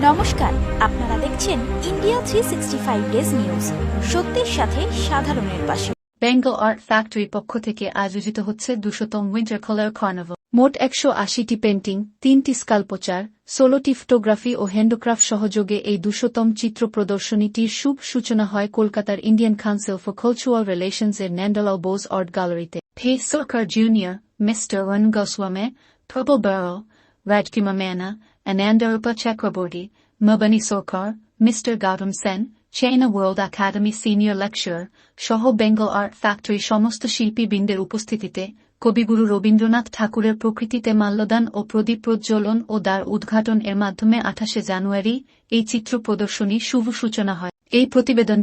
নমস্কার, আপনারা দেখছেন ইন্ডিয়া 365 ডেজ নিউজ, সত্যের সাথে সাধারণের পাশে। বেঙ্গল আর্ট ফ্যাক্টরি পক্ষ থেকে আয়োজিত হচ্ছে ২০০তম উইন্টার কালার কার্নিভাল। মোট ১৮০টি পেন্টিং, ৩টি স্কাল্পচার, ১৬টি ফটোগ্রাফি ও হ্যান্ডক্রাফট সহযোগে এই ২০০তম চিত্র প্রদর্শনীটির শুভ সূচনা হয় কলকাতার Indian council for cultural relations এর ন্যান্ডালাল বোস আর্ট গ্যালারিতে। ফে সরকার জুনিয়র, মিস্টার ওয়ান গোস্বামী, প্রবল বারো, রাজকুমার মেনা, Anandarupa Chakraborty, Mabani Sorkar, Mr. Gautam Sen, China World Academy Senior Lecturer, সহ বেঙ্গল আর্ট ফ্যাক্টরি সমস্ত শিল্পীবৃন্দের উপস্থিতিতে কবিগুরু রবীন্দ্রনাথ ঠাকুরের প্রকৃতিতে মাল্যদান ও প্রদীপ প্রজ্বলন ও দ্বার উদ্ঘাটন এর মাধ্যমে ২৮শে জানুয়ারি এই চিত্র প্রদর্শনী শুভ সূচনা হয়। এই প্রতিবেদন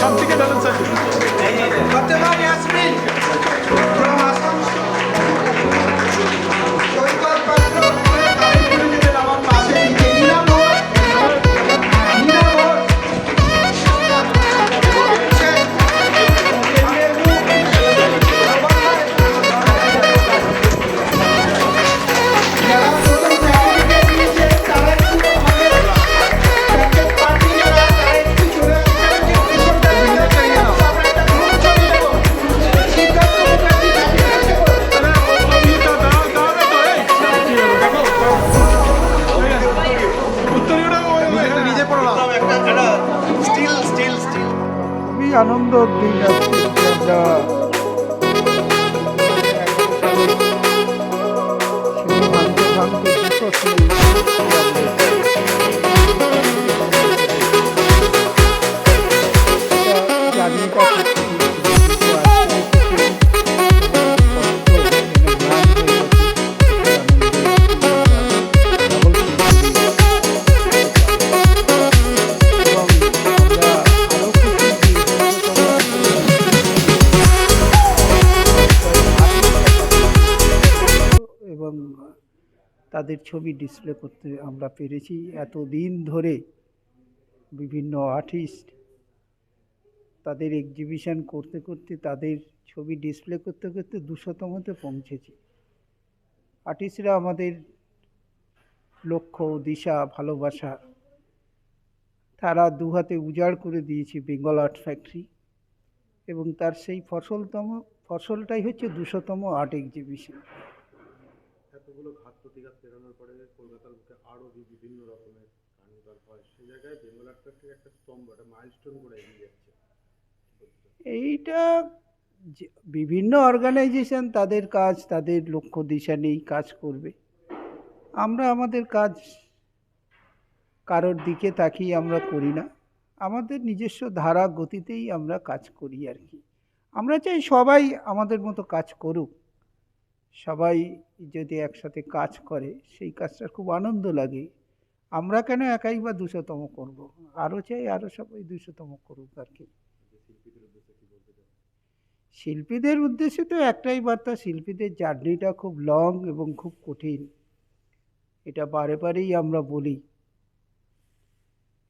সব থেকে ব্যালেন্স আছে। আনন্দর দিন আজকে যে আমরা 2011 সালে সেতু ভাঙতে ভাঙতে জার্নিটা এবং তাদের ছবি ডিসপ্লে করতে আমরা পেরেছি। এতদিন ধরে বিভিন্ন আর্টিস্ট তাদের এক্সিবিশন করতে করতে, তাদের ছবি ডিসপ্লে করতে করতে 200তমতে পৌঁছেছি। আর্টিস্টরা আমাদের লক্ষ্য, দিশা, ভালোবাসা তারা দুহাতে উজাড় করে দিয়েছে বেঙ্গল আর্ট ফ্যাক্টরি, এবং তার সেই ফসলটাই হচ্ছে 200তম আর্ট এক্সিবিশন। এতগুলো ঘাত প্রতিঘাত পেরানোর পরে কলকাতার বুকে আরও বিভিন্ন রকমের কার্নিভাল হয়, সেই জায়গায় বেঙ্গল আর্ট ফ্যাক্টরি একটা স্তম্ভ, একটা মাইলস্টোন করে এগিয়ে যাচ্ছে। এইটা বিভিন্ন অর্গানাইজেশন তাদের কাজ, তাদের লক্ষ্য দিশা নিয়েই কাজ করবে। আমরা আমাদের কাজ কারোর দিকে তাকিয়ে আমরা করি না, আমাদের নিজস্ব ধারা গতিতেই আমরা কাজ করি আর কি। আমরা চাই সবাই আমাদের মতো কাজ করুক, সবাই যদি একসাথে কাজ করে সেই কাজটার খুব আনন্দ লাগে। আমরা কেন একাই বা 200তম করব, আরও চাই আরও সবাই 200তম করুক আর কি। শিল্পীদের উদ্দেশ্যে তো একটাই বার্তা, শিল্পীদের জার্নিটা খুব লং এবং খুব কঠিন, এটা বারে বারেই আমরা বলি।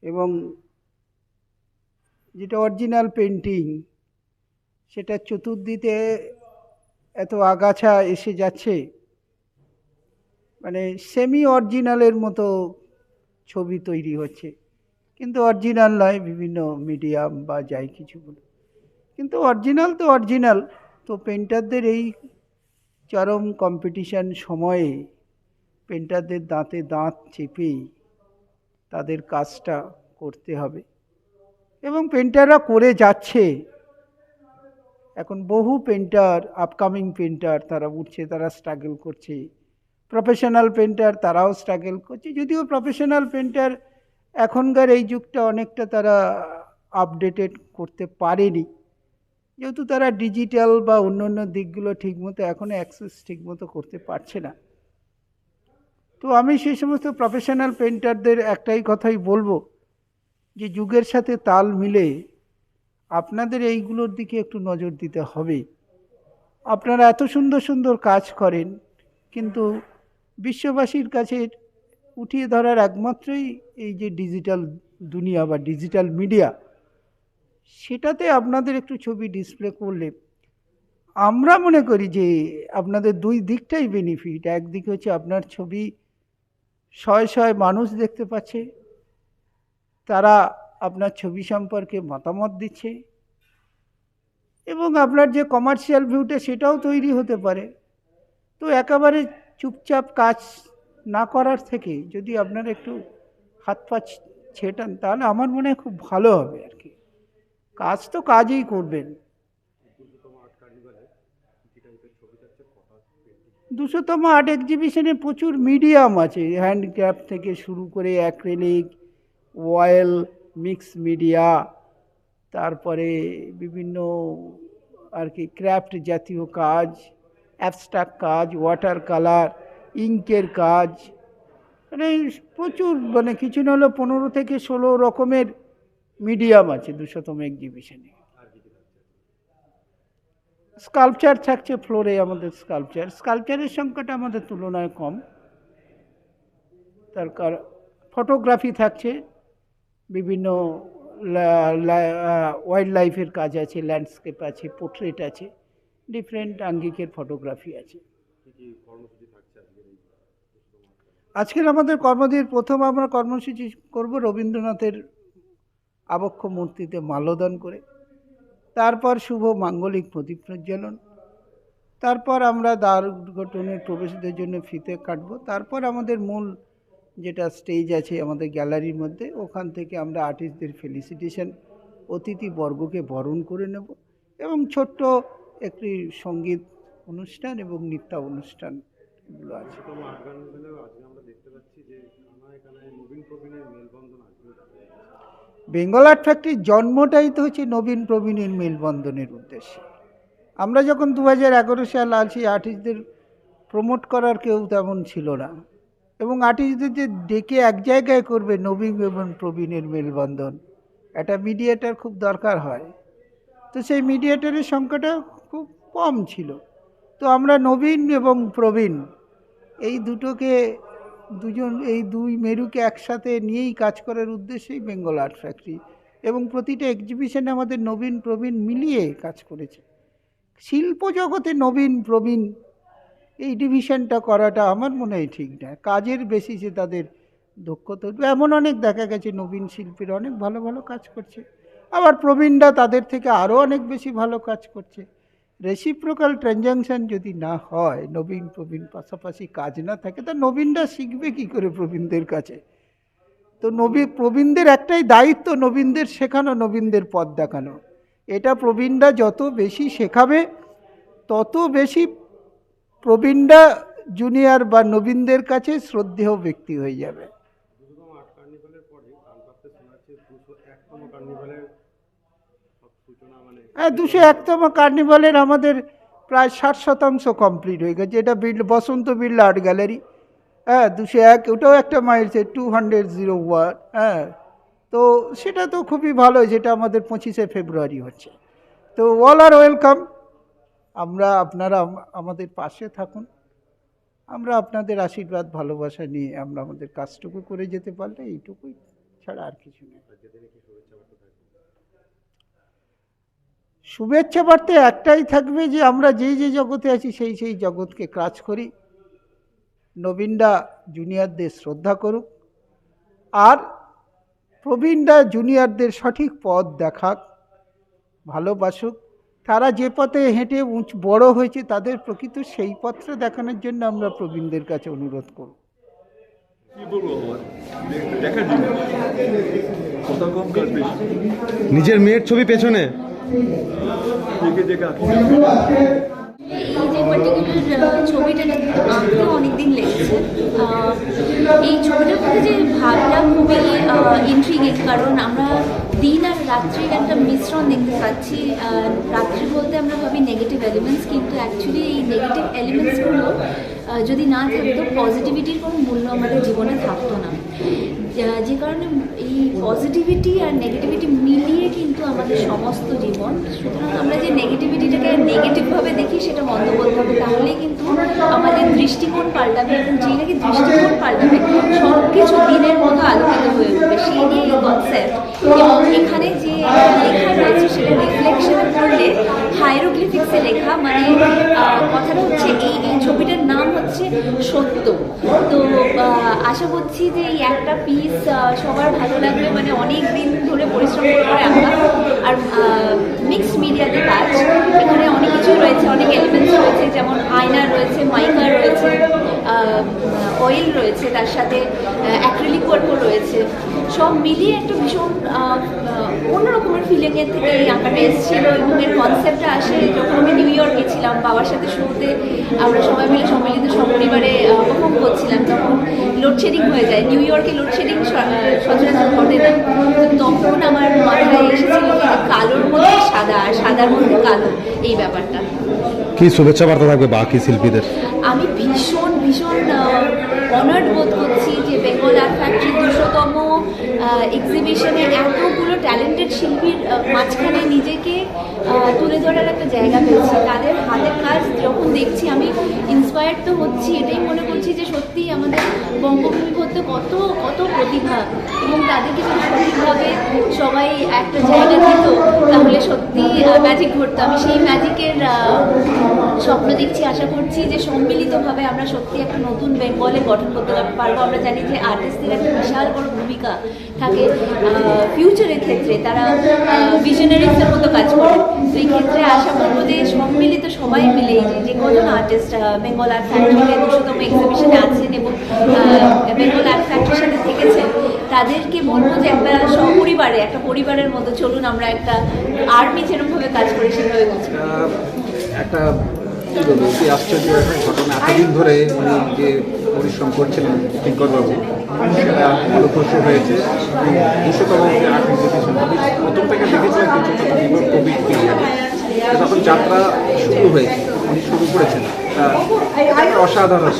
এবং যেটা অরিজিনাল পেন্টিং, সেটা চতুর্দিকে এত আগাছা এসে যাচ্ছে, মানে সেমি অরিজিনালের মতো ছবি তৈরি হচ্ছে, কিন্তু অরিজিনাল নয়, বিভিন্ন মিডিয়াম বা যাই কিছু বলে, কিন্তু অরিজিনাল তো অরিজিনাল। তো পেন্টারদের এই চরম কম্পিটিশন সময়ে পেন্টারদের দাঁতে দাঁত চেপেই তাদের কাজটা করতে হবে, এবং পেন্টাররা করে যাচ্ছে। এখন বহু পেন্টার, আপকামিং পেন্টার তারা উঠছে, তারা স্ট্রাগল করছে। প্রফেশনাল পেন্টার তারাও স্ট্রাগল করছে, যদিও প্রফেশনাল পেন্টার এখনকার এই যুগটা অনেকটা তারা আপডেটেড করতে পারেনি, যেহেতু তারা ডিজিটাল বা অন্য দিকগুলো ঠিকমতো এখনও অ্যাক্সেস ঠিকমতো করতে পারছে না। তো আমি সেই সমস্ত প্রফেশনাল পেন্টারদের একটাই কথাই বলবো, যে যুগের সাথে তাল মিলে আপনাদের এইগুলোর দিকে একটু নজর দিতে হবে। আপনারা এত সুন্দর সুন্দর কাজ করেন, কিন্তু বিশ্ববাসীর কাছে উঠিয়ে ধরার একমাত্রই এই যে ডিজিটাল দুনিয়া বা ডিজিটাল মিডিয়া, সেটাতে আপনাদের একটু ছবি ডিসপ্লে করলে আমরা মনে করি যে আপনাদের দুই দিকটাই বেনিফিট। একদিকে হচ্ছে আপনার ছবি শয়ে শয়ে মানুষ দেখতে পাচ্ছে, তারা আপনার ছবি সম্পর্কে মতামত দিচ্ছে, এবং আপনার যে কমার্শিয়াল ভিউটা সেটাও তৈরি হতে পারে। তো একেবারে চুপচাপ কাজ না করার থেকে যদি আপনারা একটু হাত পা ছেটান, তাহলে আমার মনে হয় খুব ভালো হবে আর কি। কাজ তো কাজই করবেন। 200তম আর্ট এক্সিবিশনে প্রচুর মিডিয়াম আছে, হ্যান্ডক্রাফট থেকে শুরু করে অ্যাক্রিলিক, অয়েল, মিক্স মিডিয়া, তারপরে বিভিন্ন আর কি ক্রাফট জাতীয় কাজ, অ্যাবস্ট্রাক্ট কাজ, ওয়াটার কালার, ইঙ্কের কাজ, মানে প্রচুর, মানে কিছু না হলেও 15 থেকে 16 রকমের মিডিয়াম আছে 200তম এক্সিবিশনে। স্কাল্পচার থাকছে ফ্লোরে, আমাদের স্কাল্পচারের সংখ্যাটা আমাদের তুলনায় কম। তার কারণ ফটোগ্রাফি থাকছে, বিভিন্ন ওয়াইল্ড লাইফের কাজ আছে, ল্যান্ডস্কেপ আছে, পোর্ট্রেট আছে, ডিফারেন্ট আঙ্গিকের ফটোগ্রাফি আছে। আজকের আমাদের প্রথম আমরা কর্মসূচি করব রবীন্দ্রনাথের আবক্ষ মূর্তিতে মাল্যদান করে, তারপর শুভ মাঙ্গলিক প্রদীপ প্রজ্বলন, তারপর আমরা দ্বার উদ্ঘাটনের প্রবেশদের জন্য ফিতে কাটবো, তারপর আমাদের মূল যেটা স্টেজ আছে আমাদের গ্যালারির মধ্যে, ওখান থেকে আমরা আর্টিস্টদের ফেলিসিটেশন অতিথিবর্গকে বরণ করে নেব এবং ছোট্ট একটি সঙ্গীত অনুষ্ঠান এবং নৃত্য অনুষ্ঠান এগুলো আছে। তবে আর্ট কার্নিভালেও আজকে আমরা দেখতে পাচ্ছি যে কানায় কানায় নবীন প্রবীণের মেলবন্ধন আজকেও দেখা যাচ্ছে। বেঙ্গল আর্ট ফ্যাক্টরির জন্মটাই তো হচ্ছে নবীন প্রবীণের মেলবন্ধনের উদ্দেশ্যে। আমরা যখন 2011 সাল আসি, আর্টিস্টদের প্রমোট করার কেউ তেমন ছিল না, এবং আর্টিস্টদের যে ডেকে এক জায়গায় করবে নবীন এবং প্রবীণের মেলবন্ধন, একটা মিডিয়েটার খুব দরকার হয়। তো সেই মিডিয়েটারের সংখ্যাটা খুব কম ছিল। তো আমরা নবীন এবং প্রবীণ এই দুটোকে এই দুই মেরুকে একসাথে নিয়েই কাজ করার উদ্দেশ্যেই বেঙ্গল আর্ট ফ্যাক্টরি, এবং প্রতিটা এক্সিবিশনে আমাদের নবীন প্রবীণ মিলিয়ে কাজ করেছে। শিল্প জগতে নবীন প্রবীণ এই ডিভিশনটা করাটা আমার মনে হয় ঠিক না। কাজের বেসিসে তাদের দক্ষতা, এমন অনেক দেখা গেছে নবীন শিল্পীরা অনেক ভালো ভালো কাজ করছে, আবার প্রবীণরা তাদের থেকে আরও অনেক বেশি ভালো কাজ করছে। রেসিপ্রোকাল ট্রানজাকশান যদি না হয়, নবীন প্রবীণ পাশাপাশি কাজ না থাকে, তা নবীনরা শিখবে কী করে প্রবীণদের কাছে? তো প্রবীণদের একটাই দায়িত্ব, নবীনদের শেখানো, নবীনদের পথ দেখানো। এটা প্রবীণরা যত বেশি শেখাবে তত বেশি প্রবীণরা জুনিয়র বা নবীনদের কাছে শ্রদ্ধেয় ব্যক্তি হয়ে যাবে। 200তম আর্ট কার্নিভালের পরে কাল পাশে শোনা যাচ্ছে 201তম কার্নিভালের সূচনা, মানে 201তম কার্নিভালের আমাদের প্রায় 60% কমপ্লিট হয়ে গেছে। এটা বসন্ত বিড়লা আর্ট গ্যালারি, 201, ওটাও একটা মাইলসে 201। তো সেটা তো খুবই ভালো, যেটা আমাদের 25শে ফেব্রুয়ারি হচ্ছে। তো অল আর ওয়েলকাম। আপনারা আমাদের পাশে থাকুন, আমরা আপনাদের আশীর্বাদ ভালোবাসা নিয়ে আমরা আমাদের কাজটুকু করে যেতে পারলে এইটুকুই, ছাড়া আর কিছু নেই। শুভেচ্ছা বার্তা একটাই থাকবে যে আমরা যে যে জগতে আছি সেই জগৎকে কাজ করি, নবীনরা জুনিয়রদের শ্রদ্ধা করুক, আর প্রবীণরা জুনিয়রদের সঠিক পথ দেখাক, ভালোবাসুক। তারা যে পথে হেঁটে বড় হয়েছে তাদের প্রকৃত সেই পথটা দেখানোর জন্য আমরা প্রবীণদের কাছে অনুরোধ করব। নিজের মেয়ের ছবি পেছনে এই যে পার্টিকুলার ছবিটা আঁকতে অনেকদিন লেগেছে। এই ছবিটার মধ্যে যে ভাবটা খুবই ইন্ট্রিগিং, কারণ আমরা দিন আর রাত্রির একটা মিশ্রণ দেখতে পাচ্ছি। রাত্রি বলতে আমরা ভাবি নেগেটিভ এলিমেন্টস, কিন্তু অ্যাকচুয়ালি এই নেগেটিভ এলিমেন্টসগুলো যদি না থাকতো পজিটিভিটির কোনো মূল্য আমাদের জীবনে থাকতো না। যে কারণে এই পজিটিভিটি আর নেগেটিভিটি মিলিয়ে কিন্তু আমাদের সমস্ত জীবন। সুতরাং আমরা যে নেগেটিভিটিটাকে নেগেটিভভাবে দেখি সেটা বন্ধ করতে হবে, তাহলেই কিন্তু আমাদের দৃষ্টিকোণ পাল্টাবে, এবং যেই নাকি দৃষ্টিকোণ পাল্টাবে সব কিছু দিনের মতো আলোকিত হয়ে উঠবে। সেই নিয়ে এই কনসেপ্ট। এবং এখানে যে লেখা রয়েছে সেটা রিফ্লেকশনে পড়লে হাইরোগ্লিফিক্সে লেখা, মানে কথাটা হচ্ছে এই ছবিটার নাম হচ্ছে সত্য। তো আশা করছি যে এই একটা পিস সবার ভালো লাগবে, মানে অনেক দিন ধরে পরিশ্রম করে আঁকা, আর মিক্সড মিডিয়াতে কাজ। এখানে অনেক কিছু রয়েছে, অনেক এলিমেন্টস রয়েছে, যেমন আয়না রয়েছে, মাইকা রয়েছে, অয়েল রয়েছে, তার সাথে অ্যাক্রিলিক ওয়ার্কও রয়েছে। সব মিলিয়ে একটা ভীষণ অন্যরকমের ফিলিংয়ের থেকে এই আঁকাটা এসেছিল। এবং এর কনসেপ্টটা আসে যখন আমি নিউ ইয়র্কে ছিলাম, বাবার সাথে শুরুতে আমরা সবাই মিলে সম্মিলিত সপরিবারে উপভোগ করছিলাম, তখন লোডশেডিং হয়ে যায়। নিউ ইয়র্কে লোডশেডিং সচরাচর ঘটে না। তো তখন আমার মাথায় এসেছিল যে কালোর মধ্যে সাদা আর সাদার মধ্যে কালো, এই ব্যাপারটা। কি শুভেচ্ছা বার্তা থাকবে বাকি শিল্পীদের? আমি ভীষণ অনার্ড বোধ করছি যে বেঙ্গল আর্ট ফ্যাক্টরির 200তম এক্সিবিশনে এতগুলো ট্যালেন্টেড শিল্পীর মাঝখানে নিজেকে তুলে ধরার একটা জায়গা পেয়েছি। তাদের হাতের কাজ যখন দেখছি আমি ইন্সপায়ার্ড তো হচ্ছি, এটাই মনে করছি যে সত্যি আমাদের বঙ্গভূমি করতে কত কত প্রতিভা, এবং তাদেরকে যদি সঠিকভাবে সবাই একটা জায়গা দিত তাহলে সত্যি ম্যাজিক ঘটতো। আমি সেই ম্যাজিকের স্বপ্ন দেখছি। আশা করছি যে সম্মিলিতভাবে আমরা সত্যি একটা নতুন বেঙ্গলে গঠন করতে পারবো। আমরা জানি যে আর্টিস্টদের একটা বিশাল বড় ভূমিকা থাকে ফিউচারের ক্ষেত্রে, তারা ভিশনারিজের মতো কাজ করে। তো এই ক্ষেত্রে আশা করবো যে সম্মিলিত সবাই মিলে যে কজন আর্টিস্ট বেঙ্গল আর্ট ফ্যাক্টরিতে 200তম এক্সিবিশনে আছেন এবং বেঙ্গল আর্ট ফ্যাক্টরির সাথে থেকেছেন, তাদেরকে বলবো যে একটা সপরিবারে, একটা পরিবারের মতো চলুন আমরা একটা আর্মি যেরকমভাবে কাজ করে সেভাবে কাজ করি। একটা কী বলবো, কি আশ্চর্য একটা ঘটনা। এতদিন ধরে উনি যে পরিশ্রম করছিলেন কিঙ্করবাবু, সেটা ফলপ্রসূ হয়েছে। 200তম আর্ট এক্সিবিশন আমি প্রথম থেকে দেখেছিলাম কিছু কোভিড পিরিয়ডে, তখন যাত্রা শুরু হয়েছে, উনি শুরু করেছেন। অসাধারণ,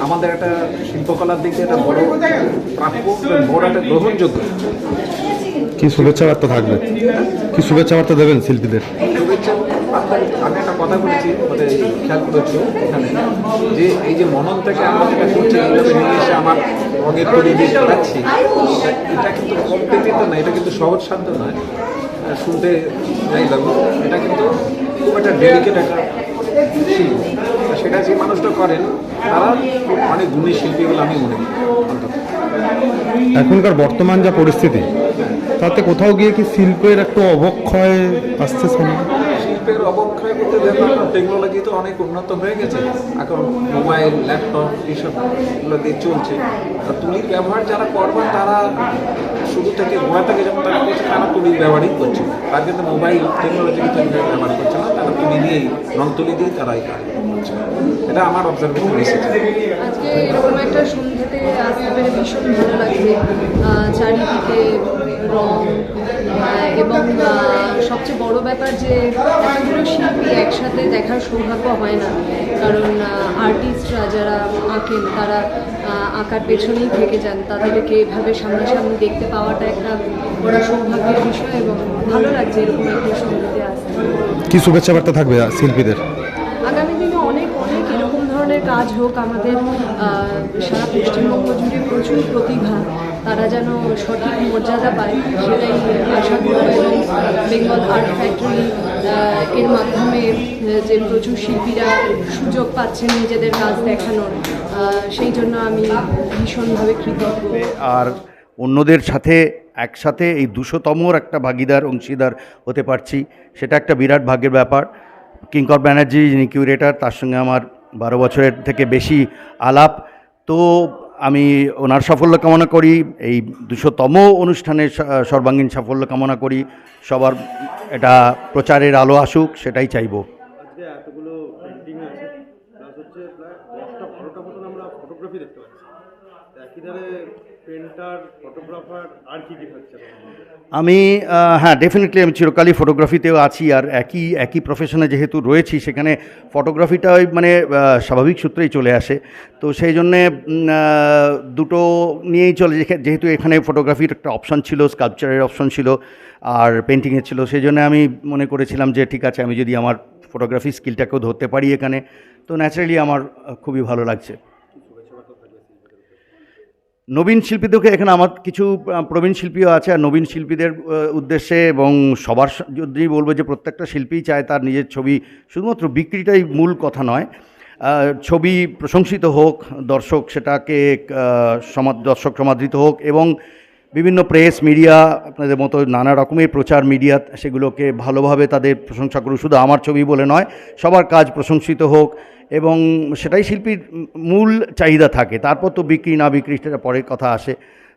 আমাদের একটা শিল্পকলার দিক দিয়ে একটা বড় প্রাপ্য, বড় একটা গ্রহণযোগ্য। কি শুভেচ্ছা বার্তা থাকবে, কি শুভেচ্ছা বার্তা দেবেন শিল্পীদের? শুভেচ্ছা। আমি একটা কথা বলেছি, মানে খেয়াল করেছো এখানে, যে এই যে মনন থেকে আমরা যেটা করছি, এইভাবে নিয়ে এসে আমার রঙের পরিবেশ পাচ্ছি, এটা কিন্তু কম্পিটিটিভ না, এটা কিন্তু সহজ সাধ্য নয়। শুনতে যাই লাগলো, এটা কিন্তু খুব একটা ডেডিকেট একটা শিল্প। সেটা যে মানুষটা করেন তারা খুব অনেক গুণী শিল্পী বলে আমি মনে করি। এখনকার বর্তমান যা পরিস্থিতি, তাতে কোথাও গিয়ে কি শিল্পের একটু অবক্ষয় আসছে সামনে? শিল্পের অবক্ষয় করতে দেখো, এখন টেকনোলজি তো অনেক উন্নত হয়ে গেছে, এখন মোবাইল, ল্যাপটপ এইসবগুলো দিয়ে চলছে। আর তুলির ব্যবহার যারা করবেন তারা শুরু থেকে গোড়া থেকে যখন তারা করছে, তারা তুলির ব্যবহারই করছে। তার কিন্তু মোবাইল টেকনোলজি ব্যবহার করছে না, তারা তুলি দিয়েই, রং তুলি দিয়েই তারা এই কাজ করছে। এটা আমার অবজারভেশন এসেছে। আজকে এরকম একটা সন্ধ্যেতে আসতে পেরে ভীষণ ভালো লাগছে। চারিদিকে রং এবং সবচেয়ে বড় ব্যাপার যে এতগুলো শিল্পী একসাথে দেখার সৌভাগ্য হয় না, কারণ আর্টিস্টরা যারা আঁকেন তারা আঁকার পেছনেই থেকে যান, তাদেরকে এভাবে সামনাসামনি দেখতে পাওয়াটা একটা বড় সৌভাগ্যের বিষয় এবং ভালো লাগছে এরকম একটা সন্ধ্যেতে আসতে। কি শুভেচ্ছা বার্তা থাকবে শিল্পীদের? আগামী দিনে অনেক অনেক এরকম ধরনের কাজ হোক। আমাদের সারা পশ্চিমবঙ্গ জুড়ে প্রচুর প্রতিভা, তারা যেন সঠিক মর্যাদা পায় সেটাই আশা করব। এবং বেঙ্গল আর্ট ফ্যাক্টরি এর মাধ্যমে যে প্রচুর শিল্পীরা সুযোগ পাচ্ছেন নিজেদের কাজ দেখানোর, সেই জন্য আমি ভীষণভাবে কৃতজ্ঞ। আর অন্যদের সাথে একসাথে এই 200তমর একটা ভাগিদার অংশীদার হতে পারছি, সেটা একটা বিরাট ভাগ্যের ব্যাপার। কিঙ্কর ব্যানার্জি যিনি কিউরেটার, তার সঙ্গে আমার 12 বছরের থেকে বেশি আলাপ। তো আমি ওনার সাফল্য কামনা করি, এই 200তম অনুষ্ঠানের সর্বাঙ্গীন সাফল্য কামনা করি, সবার এটা প্রচারের আলো আসুক, সেটাই চাইবো। আজকে এতগুলো পেন্টিং আছে, প্লাস হচ্ছে প্রায় 10টা-12টা মতন আমরা ফটোগ্রাফি দেখতে পাচ্ছি। একই ধারে পেন্টার, ফটোগ্রাফার, আর কি কি থাকছে? আমি হ্যাঁ, ডেফিনেটলি আমি চিরকালই ফটোগ্রাফিতেও আছি, আর একই প্রফেশনে যেহেতু রয়েছি, সেখানে ফটোগ্রাফিটা ওই মানে স্বাভাবিক সূত্রেই চলে আসে। তো সেই জন্যে দুটো নিয়েই চলে, যেহেতু এখানে ফটোগ্রাফির একটা অপশান ছিল, স্কাল্পচারের অপশান ছিল, আর পেন্টিংয়ের ছিল, সেই জন্য আমি মনে করেছিলাম যে ঠিক আছে, আমি যদি আমার ফটোগ্রাফি স্কিলটাকেও ধরতে পারি এখানে, তো ন্যাচারালি আমার খুবই ভালো লাগছে। নবীন শিল্পীদেরকে, এখানে আমার কিছু প্রবীণ শিল্পীও আছে, আর নবীন শিল্পীদের উদ্দেশ্যে এবং সবার যদি বলবো যে প্রত্যেকটা শিল্পীই চায় তার নিজের ছবি, শুধুমাত্র বিক্রিটাই মূল কথা নয়, ছবি প্রশংসিত হোক, দর্শক সেটাকে দর্শক সমাদৃত হোক, এবং বিভিন্ন প্রেস মিডিয়া, আপনাদের মতো নানা রকমের প্রচার মিডিয়া সেগুলোকে ভালোভাবে তাদের প্রশংসা করুক। শুধু আমার ছবি বলে নয়, সবার কাজ প্রশংসিত হোক, এবং সেটাই শিল্পীর মূল চাহিদা থাকে। তারপর তো বিক্রি না বিক্রি সেটা পরের কথা আসে।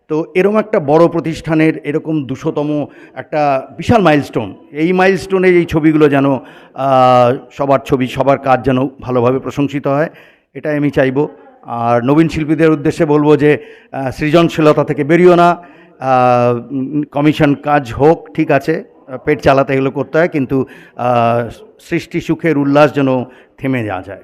তো এরকম একটা বড় প্রতিষ্ঠানের এরকম 200তম একটা বিশাল মাইলস্টোন, এই মাইলস্টোনে এই ছবিগুলো যেন সবার ছবি, সবার কাজ যেন ভালোভাবে প্রশংসিত হয়, এটাই আমি চাইব। আর নবীন শিল্পীদের উদ্দেশ্যে বলবো যে সৃজনশীলতা থেকে বেরিও না, কমিশন কাজ হোক, ঠিক আছে, পেট চালাতে এগুলো করতে হয়, কিন্তু সৃষ্টি সুখের উল্লাস যেন থেমে না যায়।